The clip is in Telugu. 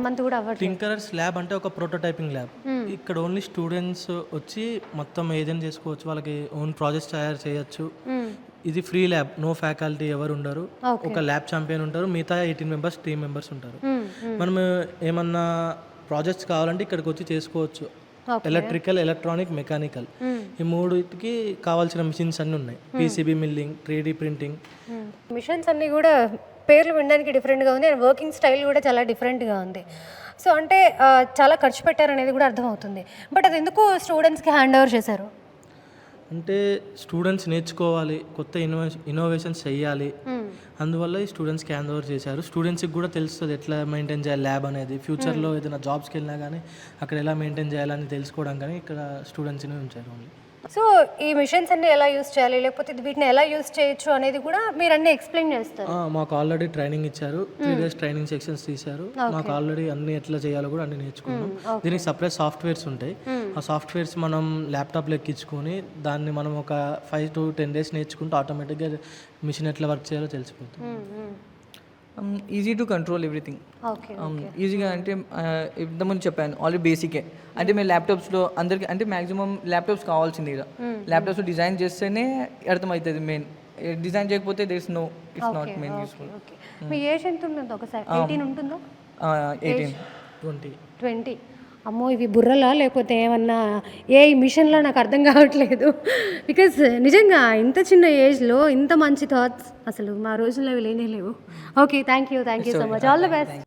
మంత్ కూడా అవ్వట్లేదు. టింకరర్స్ ల్యాబ్ అంటే ఒక ప్రోటోటైపింగ్ ల్యాబ్. ఇక్కడ ఓన్లీ స్టూడెంట్స్ వచ్చి మొత్తం ఏజెంట్ చేసుకోవచ్చు, వాళ్ళకి ఓన్ ప్రాజెక్ట్స్ తయారు చేయొచ్చు. ఇది ఫ్రీ ల్యాబ్, నో ఫ్యాకల్టీ ఎవరు ఉండరు. ఒక ల్యాబ్ ఛాంపియన్ ఉంటారు, మిగతా 18 మెంబర్స్ టీమ్ మెంబర్స్ ఉంటారు. మనం ఏమన్నా ప్రాజెక్ట్స్ కావాలంటే ఇక్కడికి వచ్చి చేసుకోవచ్చు. ఎలక్ట్రికల్, ఎలక్ట్రానిక్, మెకానికల్ ఈ మూడుకి కావాల్సిన మిషన్స్ అన్నీ ఉన్నాయి. PCB milling, 3D printing. Machines అన్నీ కూడా పేర్లు వినడానికి డిఫరెంట్గా ఉంది అండ్ వర్కింగ్ స్టైల్ కూడా చాలా డిఫరెంట్గా ఉంది. సో అంటే చాలా ఖర్చు పెట్టారనేది కూడా అర్థమవుతుంది. బట్ అది ఎందుకు స్టూడెంట్స్కి హ్యాండ్ ఓవర్ చేశారు? అంటే స్టూడెంట్స్ నేర్చుకోవాలి, కొత్త ఇన్నోవేషన్స్ చేయాలి, అందువల్ల ఈ స్టూడెంట్స్కి హ్యాండ్ ఓవర్ చేశారు. స్టూడెంట్స్కి కూడా తెలుస్తుంది ఎట్లా మెయింటైన్ చేయాలి ల్యాబ్ అనేది. ఫ్యూచర్లో ఏదైనా జాబ్స్కి వెళ్ళినా కానీ అక్కడ ఎలా మెయింటైన్ చేయాలని తెలుసుకోవడం కానీ ఇక్కడ స్టూడెంట్స్ని ఉంచారు ఓన్లీ. సో ఈ మిషన్స్ అన్ని ఎలా యూస్ చేయాలి, లేకపోతే వీటిని ఎలా యూస్ చేయొచ్చు అనేది కూడా మీరు అన్ని ఎక్స్ప్లెయిన్ చేస్తారు. మాకు ఆల్రెడీ ట్రైనింగ్ ఇచ్చారు, 3 days ట్రైనింగ్ సెక్షన్స్ తీశారు. మాకు ఆల్రెడీ అన్ని ఎట్లా చేయాలో కూడా అన్ని నేర్చుకున్నాం. దీనికి సపరేట్ సాఫ్ట్వేర్స్ ఉంటాయి. ఆ సాఫ్ట్వేర్స్ మనం ల్యాప్టాప్లో ఎక్కించుకొని దాన్ని మనం ఒక 5 to 10 days నేర్చుకుంటే ఆటోమేటిక్గా మిషన్ ఎట్లా వర్క్ చేయాలో తెలిసిపోతుంది. Easy to control everything. ఈజీగా అంటే ఇంతకుముందు చెప్పాను ఆల్రెడీ బేసికే. అంటే మేము ల్యాప్టాప్స్లో అందరికి అంటే మ్యాక్సిమం ల్యాప్టాప్స్ కావాల్సింది ఇక ల్యాప్టాప్స్లో డిజైన్ చేస్తేనే అర్థమవుతుంది. మెయిన్ డిజైన్ చేయకపోతే does no it's not main useful. మీ ఏజ్ ఎంత ఉంటుంది? ఒకసారి 18 ఉంటుందా? 18, 20. అమ్మో, ఇవి బుర్రలా లేకపోతే ఏమన్నా ఏ మిషన్లో నాకు అర్థం కావట్లేదు. బికాజ్ నిజంగా ఇంత చిన్న ఏజ్లో ఇంత మంచి థాట్స్ అసలు మా రోజుల్లో అవి లేనే లేవు. Okay, thank you so much. All the best.